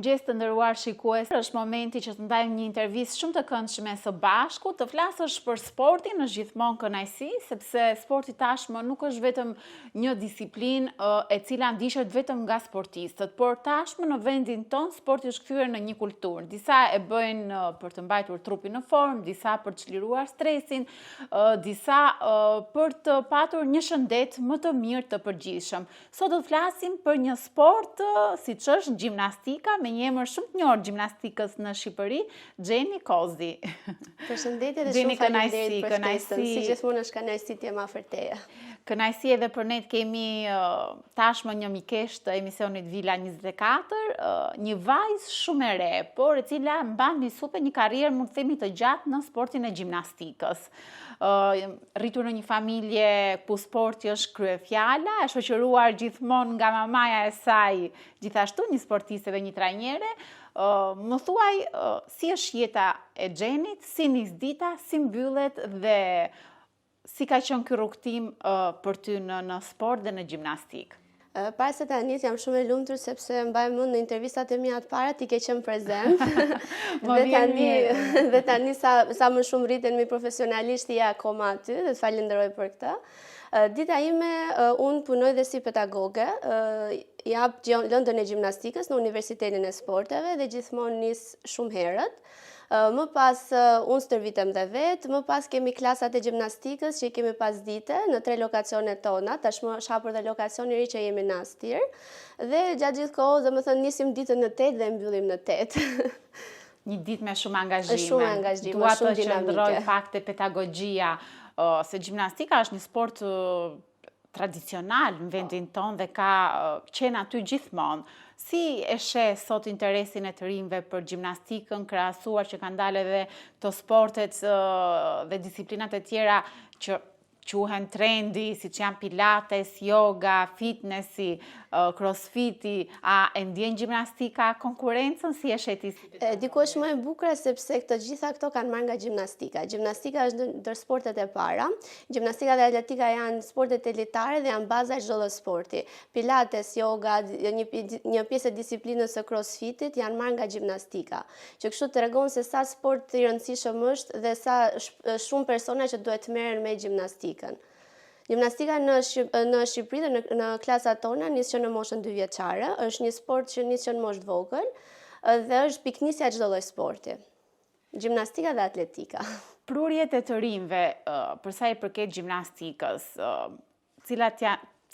Mirëmëngjes të nderuar shikues, është momenti që të ndajmë një intervistë shumë të këndshme së bashku, të flasësh për sportin, është gjithmonë kënaqësi, sepse sporti tashmë nuk është vetëm një disiplinë e cila ndiqet vetëm nga sportistët, por tashmë në vendin tonë sporti është kthyer në një kulturë. Disa e bëjnë për të mbajtur trupin në formë, disa për të çliruar stresin, disa për të patur një shëndet më të mirë të përgjithshëm. Sot do të flasim për një sport siç është gjimnastika, me një emër shumë të njohur gjimnastikës në Shqipëri, Xheni Kozi. Përshëndetje dhe shumë faleminderit për ftesën. Si gjithmonë është kënaqësi të jem afër teje. Kënaqësi edhe për ne, kemi tashmë një mikesh të emisionit Vila 24, një vajzë shumë e re, por e cila mban mbi supe një karrierë, mund të themi, të gjatë në sportin e gjimnastikës. Rritur në një familje ku sporti është kryefjala, e shoqëruar gjithmonë nga mamaja e saj, gjithashtu një sportiste dhe një trajnere. Më thuaj, si është jeta e Xhenit, si nis dita, si mbyllet dhe si ka qenë ky rrugtim për ty në sport dhe në gjimnastik? Para se ta nis, jam shumë e lumtur sepse mbaj mend në intervistat e mia të para ti ke qenë prezent. Dhe tani sa më shumë rritemi profesionalisht je akoma aty dhe të falenderoj për këtë. Dita ime, unë punoj dhe si pedagoge, jap lëndën e gjimnastikës në Universitetin e Sporteve dhe gjithmonë nis shumë herët. Më pas unë stërvitem dhe vetë, më pas kemi klasat e gjimnastikës që i kemi pas dite në 3 lokacionet tona, tashmë është hapur dhe lokacioni i ri që jemi në Astir, dhe gjatë gjithë kohës, domethënë nisim ditën në 8 dhe mbyllim në 8. Një ditë me shumë angazhime. Shumë angazhime, Dua shumë të dinamike. qëndroj pak te pedagogjia, se gjimnastika është një sport tradicional në vendin tonë dhe ka qenë aty gjithmonë. Si e sheh sot interesin e të rinjve për gjimnastikën, krahasuar që kanë dalë edhe të sportet dhe disiplinat e tjera që quhen trendi, siç janë pilates, yoga, fitnessi, crossfiti, a e ndjen gjimnastika konkurrencën, si e sheh ti? Diku është më e bukur sepse të gjitha këto kanë marrë nga gjimnastika. Gjimnastika është ndër sportet e para. Gjimnastika dhe atletika janë sportet elitare dhe janë baza e çdo lloji sporti. Pilates, yoga, një pjesë e disiplinës së crossfitit janë marrë nga gjimnastika. Që kështu tregon se sa sport i rëndësishëm është dhe sa shumë persona që duhet merren me gjimnastikën. Gjimnastika në Shqipëri dhe në klasat tona nis që në moshën 2 vjeçare, është një sport që nis që në moshë të vogël dhe është piknisja çdo lloji sporti. Gjimnastika dhe atletika. Prurjet e të rinjve, për sa i përket gjimnastikës,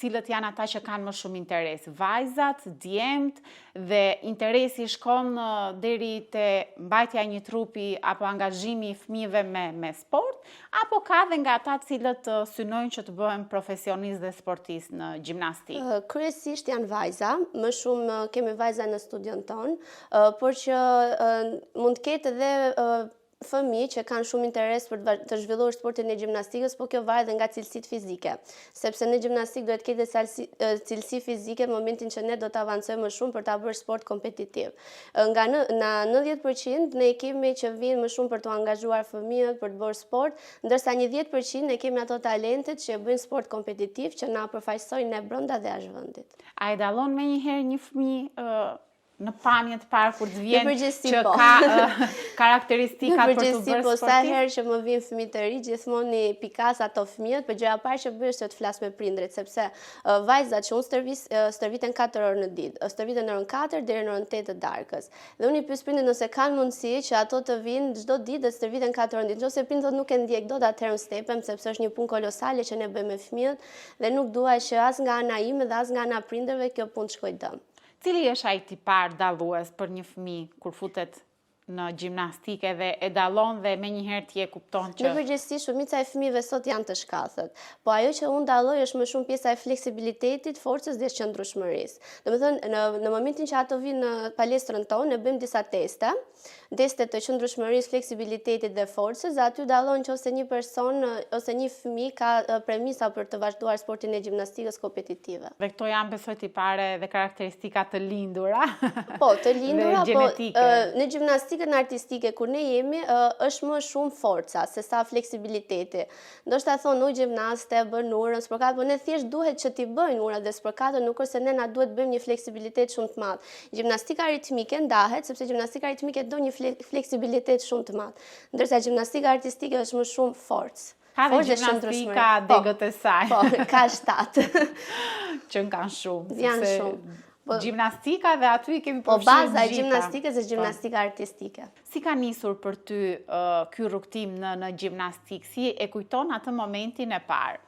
cilët janë ata që kanë më shumë interes? Vajzat, djemt, dhe interesi shkon deri te mbajtja një trupi apo angazhimi i fëmijëve me sport, apo ka dhe nga ata cilët synojnë që të bëhen profesionistë dhe sportistë në gjimnastik? Kryesisht janë vajza, më shumë kemi vajza në studion ton, por që mund të ketë edhe fëmijë që kanë shumë interes për të zhvilluar sportin e gjimnastikës, po kjo varet nga cilësitë fizike, sepse në gjimnastik duhet ketë cilësi fizike në momentin që ne do të avancojmë më shumë për ta bërë sport kompetitiv. Nga në 90% ne kemi që vinë më shumë për të angazhuar fëmijët për të bërë sport, ndërsa një 10% ne kemi ato talentet që bëjnë sport kompetitiv që na përfaqësojnë ne brenda dhe jashtë vendit. A e dallon menjëherë një fëmijë në pamje të parë kur të vjen që po. ka karakteristika për të bërë sportiv? Po sa herë që më vjen fëmijë të ri, gjithmonë i pikas ato fëmijët, por gjëja e parë që bëj është të flas me prindrit, sepse vajzat që unë stërviten 4 orë në ditë, stërviten në orën 4 deri në orën 8 të darkës. Dhe unë i pyes prindin nëse kanë mundësi që ato të vinë çdo ditë dhe stërviten 4 orë në ditë. Nëse prindët nuk e ndjek dot, atëherë stepem, sepse është një punë kolosale që ne bëjmë me fëmijët dhe nuk dua që as nga ana ime dhe as nga ana prindërve kjo punë të shkojë dëm. Cili është ai tipar dallues për një fëmijë kur futet në gjimnastikë dhe e dallon dhe menjëherë ti e kupton që... Në përgjithësi, shumica e fëmijëve sot janë të shkathët, po ajo që unë dalloj është më shumë pjesa e fleksibilitetit, forcës dhe qëndrueshmërisë. Domethënë, në momentin që ato vinë në palestrën tonë, ne bëjmë disa teste të qëndrueshmërisë, fleksibilitetit dhe forcës, dhe aty dallon që ose një person ose një fëmijë ka premisa për të vazhduar sportin e gjimnastikës kompetitive. Dhe këto janë besoj tipare dhe karakteristika të lindura. Po, të lindura, po në gjimnastikë gjimnastikën artistike kur ne jemi është më shumë forca se sa fleksibiliteti. Ndoshta thonë u gjimnaste bën urën, sporkat, por ne thjesht duhet që t'i bëjnë urën dhe sporkatën, nuk është se ne na duhet bëjmë një fleksibilitet shumë të madh. Gjimnastika ritmike ndahet sepse gjimnastika ritmike do një fleksibilitet shumë të madh, ndërsa gjimnastika artistike është më shumë forcë. Ka dhe gjimnastika degët e saj. Po, ka 7. Që kanë shumë. Janë shumë. Gjimnastika dhe aty kemi Po përfshirë baza e gjitha. gjimnastikës është gjimnastika artistike. Si ka nisur për ty ky rrugtim në gjimnastik? Si e kujton atë momentin e parë?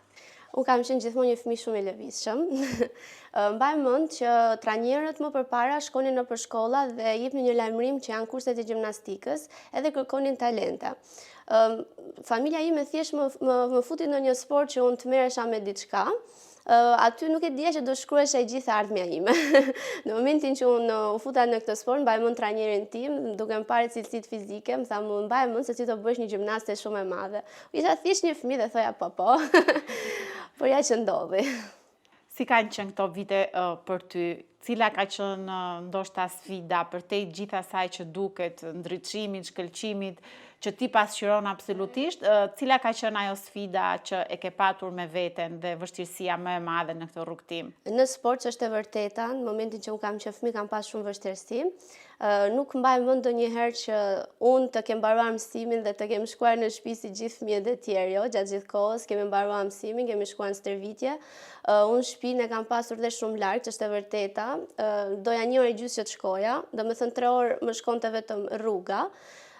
Unë kam qenë gjithmonë një fëmijë shumë i lëvizshëm. Mbaj mend që trajnerët më përpara shkonin nëpër shkolla dhe jepnin një lajmërim që janë kurset e gjimnastikës, edhe kërkonin talente. Familja ime thjesht më futi në një sport që unë të merresha me diçka. Aty nuk e dija që do shkruhesha e gjithë ardhmja ime. Në momentin që unë u futa në këtë sport, mbaj mend trajnerin tim, duke më parë cilësitë fizike, më tha më mbaj mend se ti do bësh një gjimnaste shumë e madhe. Isha thjesht një fëmijë dhe thoja po. Por ja që ndodhi. Si kanë qenë këto vite për ty? Cila ka qenë ndoshta sfida për te gjithë asaj që duket, ndriçimit, shkëlqimit, që ti pasqyron absolutisht, cila ka qenë ajo sfida që e ke patur me veten dhe vështirësia më e madhe në këtë rrugtim? Në sport që është e vërteta, në momentin që unë kam qenë fëmijë kam pas shumë vështirësi. Nuk mbaj mend ndonjëherë që unë të kem mbaruar mësimin dhe të kem shkuar në shtëpi si gjithë fëmijët e tjerë, jo, gjatë gjithë kohës kemi mbaruar mësimin, kemi shkuar në stërvitje. Unë shtëpinë e kam pasur dhe shumë larg, që është e vërteta. Doja 1 orë e gjysmë që të shkoja, domethënë 3 orë më shkonte vetëm rruga.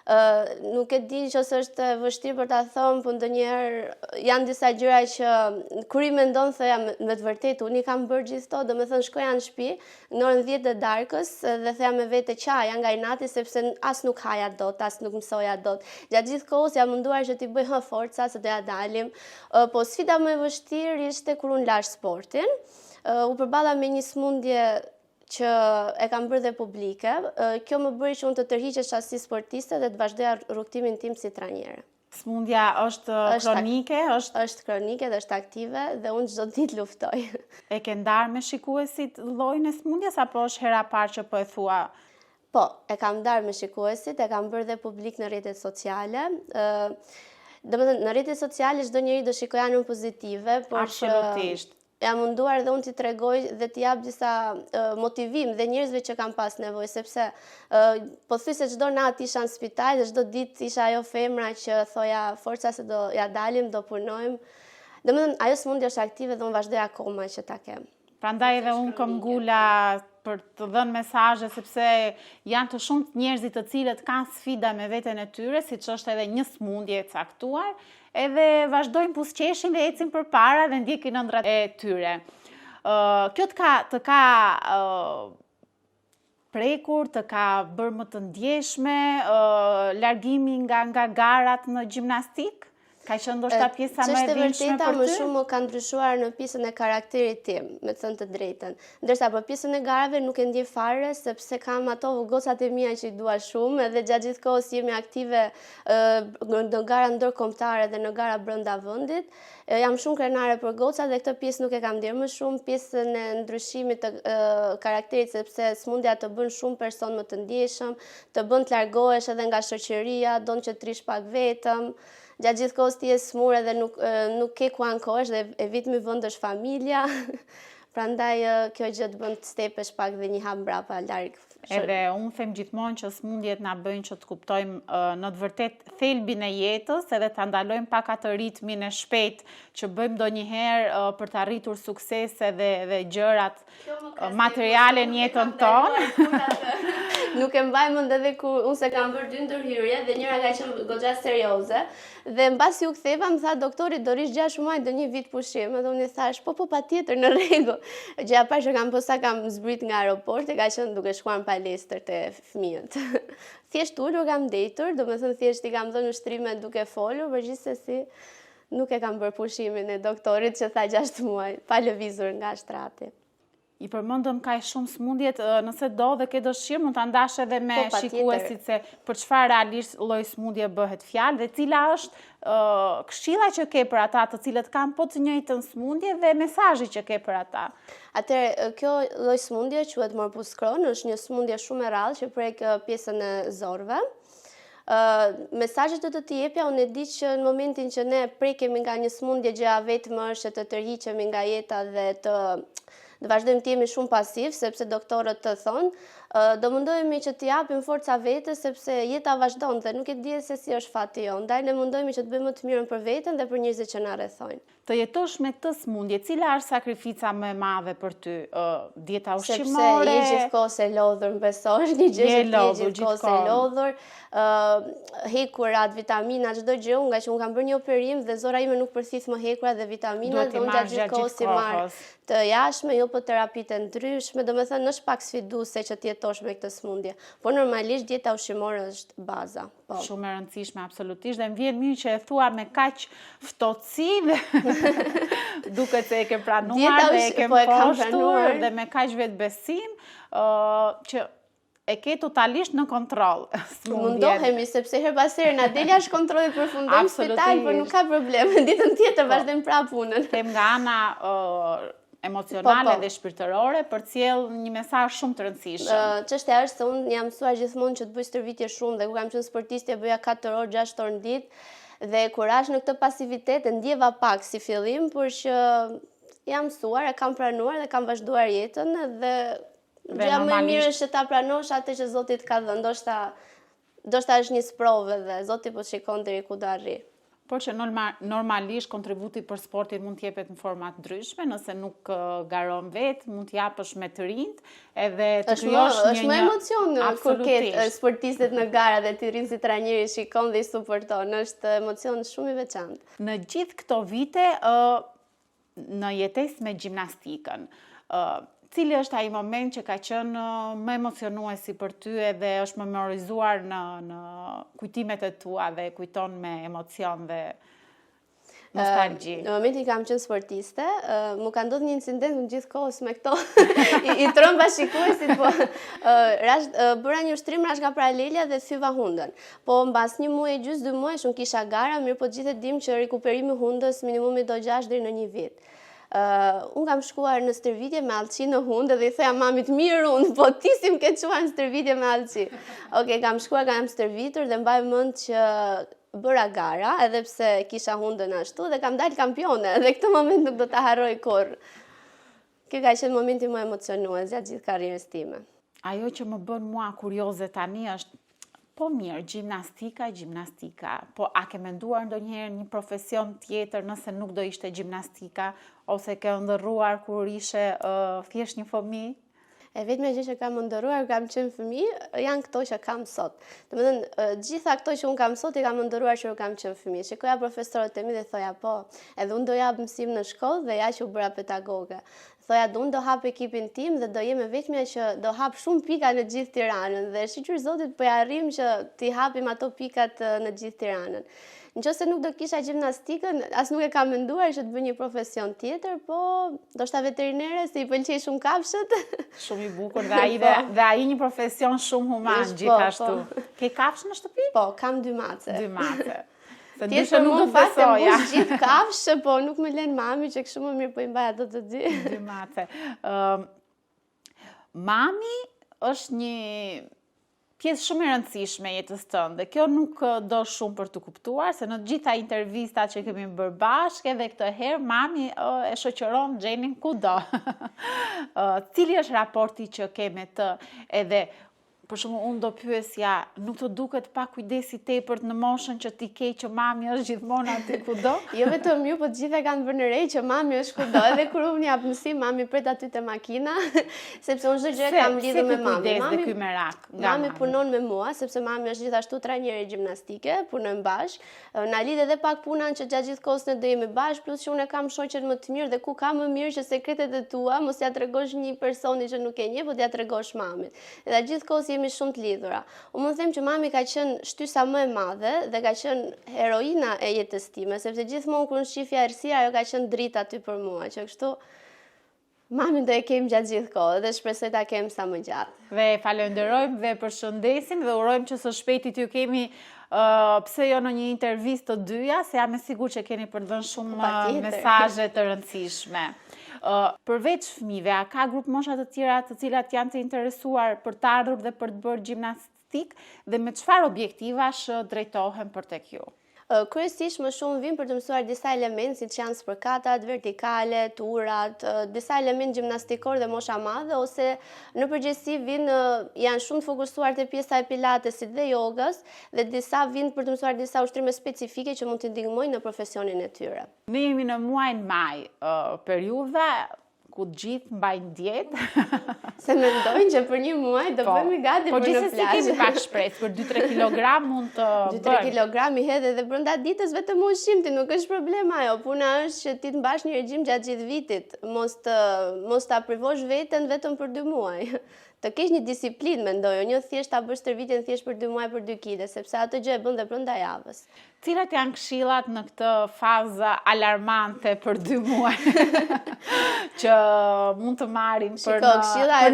Nuk e di nëse është vështirë për ta thënë, por ndonjëherë janë disa gjëra që kur i mendon thoya me të vërtetë unë i kam bërë gjithë to, domethënë shkoja në shtëpi në orën 10 të darkës dhe thoya me vete çaja nga inati sepse as nuk haja dot, as nuk mësoja dot. Gjatë gjithë kohës jam munduar që t'i bëj forca se doja dalim. Po sfida më e vështirë ishte kur unë lash sportin. U përballa me një smundje që e kam bërë dhe publike, kjo më bëri që unë të tërhiqesha si sportiste dhe të vazhdoja rrugtimin tim si trajnere. Smundja është kronike? Është kronike dhe është aktive dhe unë çdo ditë luftoj. E ke ndarë me shikuesit llojin e smundjes apo është hera parë që po e thua? Po, e kam ndarë me shikuesit, e kam bërë dhe publik në rrjetet sociale. Domethënë në rrjetet sociale çdo njeri do shikojë anën pozitive, por absolutisht. Jam munduar dhe unë t'i tregoj dhe t'i jap disa motivim dhe njerëzve që kam pas nevojë, sepse po thuj se çdo natë isha në spital dhe çdo ditë isha ajo femra që thoja forca se do ja dalim, do punojmë. Domethënë ajo smundje është aktive dhe unë vazhdoj akoma që ta kem. Prandaj edhe unë kam ngula për të dhënë mesazhe sepse janë të shumë njerëzit të cilët kanë sfida me veten e tyre, siç është edhe një smundje e caktuar, edhe vazhdojnë pusqeshin dhe ecin përpara dhe ndjekin ëndrat e tyre. Kjo të ka prekur, të ka bërë më të ndjeshme, largimi nga garat në gjimnastik? Ka qenë ndoshta pjesa më e dhimbshme për ty? Ç'është e vërteta, më shumë ka ndryshuar në pjesën e karakterit tim, me thënë të drejtën. Ndërsa për pjesën e garave nuk e ndjej fare sepse kam ato gocat e mia që i dua shumë edhe gjatë gjithë kohës jemi aktive në gara ndërkombëtare dhe në gara brenda vendit. Jam shumë krenare për gocat dhe këtë pjesë nuk e kam ndier më shumë, pjesën e ndryshimit të karakterit sepse smundja të bën shumë person më të ndjeshëm, të bën të largohesh edhe nga shoqëria, don që të rish pak vetëm. Gjatë gjithë kohës ti je smur edhe nuk ke ku ankohesh dhe e vitmi vend është familja. Prandaj kjo gjë të bën të stepesh pak dhe një hap mbrapa larg. Edhe unë them gjithmonë që smundjet na bëjnë që të kuptojmë në të vërtet thelbin e jetës edhe ta ndalojmë pak atë ritmin e shpejt që bëjmë ndonjëherë për të arritur suksese dhe gjërat materiale në jetën tonë. Nuk e mbaj mend edhe kur unë se kam bërë 2 ndërhyrje dhe njëra ka qenë goxha serioze dhe mbasi u ktheva më tha doktori do rish 6 muaj do 1 vit pushim edhe unë i thash po patjetër në rregull. Gjëja e parë që kam zbrit nga aeroporti ka qenë duke shkuar në palestër te fëmijët. Thjesht ulur kam ndëitur, domethënë thjesht i kam dhënë ushtrime duke folur, por gjithsesi nuk e kam bërë pushimin e doktorit që tha 6 muaj, pa lëvizur nga shtrati. I përmendëm kaq shumë smundjet, nëse do dhe ke dëshirë mund ta ndash edhe me shikuesit se për çfarë realisht lloj smundje bëhet fjalë dhe cila është këshilla që ke për ata të cilët kanë po të njëjtën smundje dhe mesazhi që ke për ata. Atëherë, kjo lloj smundje quhet morbus Crohn, është një smundje shumë e rrallë që prek pjesën e zorëve. Mesazhet të të jepja, unë e di që në momentin që ne prekemi nga një smundje, gjëja vetëm është të tërhiqemi nga jeta dhe të vazhdojmë të jemi shumë pasiv, sepse doktorët të thonë, do mundohemi që të japim forca vetës, sepse jeta vazhdon dhe nuk e di se si është fati jonë. Ndaj ne mundohemi që të bëjmë më të mirën për veten dhe për njerëzit që na rrethojnë. Të jetosh me këtë smundje, cila është sakrifica më e madhe për ty? Dieta ushqimore? Sepse je gjithkohës e lodhur, besosh, një gjë që je gjithkohës e lodhur, hekurat, vitamina, çdo gjë, nga që unë kam bërë një operim dhe zora ime nuk përthith më hekurat dhe vitaminat, dhe unë gjatë gjithkohës i marr të jashtme, jo për terapitë ndryshme, domethënë është pak sfiduese që të jetosh me këtë smundje. Po normalisht dieta ushqimore është baza. Po. Shumë e rëndësishme, absolutisht, dhe më vjen mirë që e thua me kaq ftohtësi dhe duket se e ke pranuar dhe e ke poshtur dhe me kaq vetbesim që e ke totalisht në kontroll. Mundohemi, sepse her pas here na del jashtë kontrollit, përfundojmë në spital, por nuk ka problem. Ditën tjetër vazhdojmë prapë punën. Them nga ana emocionale dhe shpirtërore për cjell një mesazh shumë të rëndësishëm. Çështja është se unë jam mësuar gjithmonë që të bëj stërvitje shumë dhe kur kam qenë sportiste bëja 4 orë, 6 orë në ditë dhe kurash në këtë pasivitet e ndjeva pak si fillim, por që jam mësuar, e kam pranuar dhe kam vazhduar jetën dhe gjëja më e mirë është që ta pranosh atë që Zoti të ka dhënë. Ndoshta është një sprovë dhe Zoti po shikon deri ku do arri. Por që normalisht kontributi për sportin mund të jepet në forma të ndryshme, nëse nuk garon vetë, mund të japësh me të rinjt, edhe të krijosh një... Është më emocion kur ketë sportistët në gara dhe të rinë si trajneri shikon dhe i suporton, është emocion shumë i veçantë. Në gjithë këto vite, në jetesë me gjimnastikën, cili është ai moment që ka qenë më emocionuesi për ty edhe është memorizuar në kujtimet e tua dhe kujton me emocion dhe nostalgji? Në momentin kam qenë sportiste, mu ka ndodhur një incident në gjithë kohës me këto i tromba shikuesit, po bëra një ushtrim rash nga paralelja dhe thyva hundën. Po mbas një muaj gjys, 2 muaj, unë kisha gara, mirë po gjithë e dim që rikuperimi hundës minimumi do 6 deri në 1 vit. Unë kam shkuar në stërvitje me Alçi në hundë dhe i thoja mamit mirë unë, po ti si më ke çuar në stërvitje me Alçi. Okej, kam shkuar, kam stërvitur dhe mbaj mend që bëra gara, edhe pse kisha hundën ashtu dhe kam dalë kampione dhe këtë moment nuk do ta harroj kurrë. Ky ka qenë momenti më emocionues gjatë gjithë karrierës time. Ajo që më bën mua kurioze tani është po mirë, gjimnastika, po a ke menduar ndonjëherë një profesion tjetër nëse nuk do ishte gjimnastika, ose ke ndërruar kur ishe thjesht një fëmijë? E vetme gjë që kam ndëruar, kam qenë fëmijë, janë këto që kam sot. Domethënë, gjitha këto që unë kam sot i kam ndëruar që kam qenë fëmijë. Shikoja profesorët e mi dhe thoja po, edhe unë do jap mësim në shkollë dhe ja që u bëra pedagoge. Thoja, unë do hap ekipin tim dhe do jemi vetmja që do hap shumë pika në gjithë Tiranën dhe shqyr Zotit po ja arrim që t'i hapim ato pikat në gjithë Tiranën. Nëse nuk do kisha gjimnastikën, as nuk e kam menduar që të bëj një profesion tjetër, po do shta veterinere, se i pëlqej shumë kafshët. Shumë i bukur dhe ai një profesion shumë human gjithashtu. Ke kafshë në shtëpi? Po, kam 2 mace. 2 mace. Tjetër nuk do besoja. Mbush gjithë kafshë, po nuk më lën mami që kështu më mirë po i mbaj ato të dy. 2 mace. Mami është një pjesë shumë e rëndësishme jetës tënde. Kjo nuk do shumë për të kuptuar, se në gjitha intervistat që kemi bërë bashkë dhe këtë herë, mami e shoqëron Xhenin kudo. Cili është raporti që ke me të edhe për shumë unë do pyesja, nuk të duket pa kujdesi tepërt në moshën që ti ke që mami është gjithmonë aty kudo? Jo vetëm ju, po të gjitha kanë vënë re që mami është kudo, edhe kur unë jap mësim, mami pret aty te makina, sepse unë çdo gjë kam lidhur me mami. Mami punon me mua, sepse mami është gjithashtu trajnere gjimnastike, punojmë bashkë. Na lidh edhe pak punën që gjatë gjithë kohës ne do jemi bashkë, plus që unë kam shoqen më të mirë dhe ku ka më mirë që sekretet e tua mos ja tregosh një personi që nuk e njeh, po t'ja tregosh mamit. Dhe gjithë kohës jemi shumë të lidhura. Unë mund të them që mami ka qenë shtysa më e madhe dhe ka qenë heroina e jetës time, sepse gjithmonë kur shifja errësira ajo ka qenë dritë aty për mua, që kështu mamin do e kem gjatë gjithë kohë dhe shpresoj ta kem sa më gjatë. Dhe falenderojmë dhe përshëndesim dhe urojmë që së shpejti t'ju kemi pse jo në një intervistë të dyja, se jam e sigurt që keni përdhënë shumë mesazhe të rëndësishme. Përveç fëmijëve, a ka grup mosha të tjera të cilat janë të interesuar për të ardhur dhe për të bërë gjimnastik dhe me çfarë objektivash drejtohen për tek ju? Kryesisht më shumë vim për të mësuar disa elementë siç janë spërkatat, vertikale, turat, disa elementë gjimnastikor dhe mosha madhe ose në përgjithësi janë shumë të fokusuar te pjesa e pilatesit dhe jogës dhe disa vinë për të mësuar disa ushtrime specifike që mund të ndihmojnë në profesionin e tyre. Ne jemi në muajin maj, periudha ku gjithë mbajnë dietë. Se mendojnë që për një muaj do bëhemi gati për në plazh. Po gjithsesi kemi pak shpresë, për 2-3 kilogram mund të bëjmë. 2-3 kilogram i hedh edhe brenda ditës vetëm ushqim, ti nuk është problem ajo. Puna është që ti të mbash një regjim gjatë gjithë vitit, mos ta privosh veten vetëm për 2 muaj. Të kesh një disiplinë, mendoj, jo thjesht ta bësh stërvitjen thjesht për 2 muaj për 2 kg, sepse atë gjë e bën dhe brenda javës. Cilat janë këshillat në këtë fazë alarmante për 2 muaj që mund të marrin për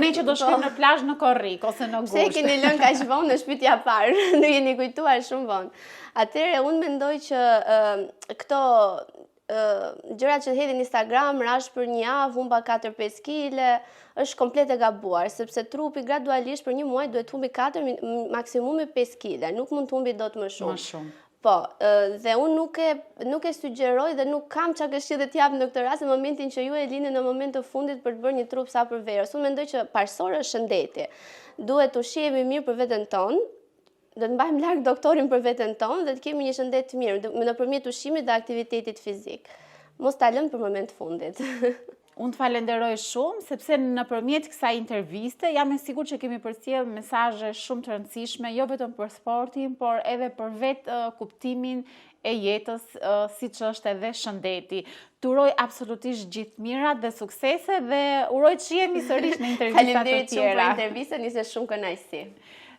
ne që do shkojmë në plazh në korrik ose në gusht? Pse keni lënë kaq vonë në shpytja parë? Nuk jeni kujtuar shumë vonë. Atëherë unë mendoj që këto gjërat që hedhin Instagram, rash për një javë, humba 4-5 kg, është komplet e gabuar, sepse trupi gradualisht për një muaj duhet humbi 4, maksimumi 5 kg, nuk mund të humbi dot më shumë. Më shumë. Po, dhe unë nuk e sugjeroj dhe nuk kam çka këshillë të jap në këtë rast në momentin që ju e lini në moment të fundit për të bërë një trup sa për verës. Unë mendoj që parsorë është shëndeti. Duhet të ushqihemi mirë për veten tonë, do të mbajmë larg doktorin për veten tonë dhe të kemi një shëndet të mirë nëpërmjet ushqimit dhe aktivitetit fizik. Mos ta lëmë për moment fundit. Unë të falenderoj shumë, sepse nëpërmjet kësaj interviste jam e sigurt që kemi përcjell mesazhe shumë të rëndësishme, jo vetëm për sportin, por edhe për vetë kuptimin e jetës, siç është edhe shëndeti. Të uroj absolutisht gjithë mirat dhe suksese dhe uroj të shihemi sërish në intervista të tjera. Faleminderit shumë për intervistën, ishte shumë kënaqësi.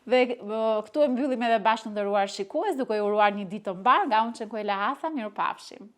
Dhe këtu e mbyllim edhe bashkë nderuar shikues, duke ju uruar një ditë të mbar nga unë Çenkuela Hasa, mirupafshim.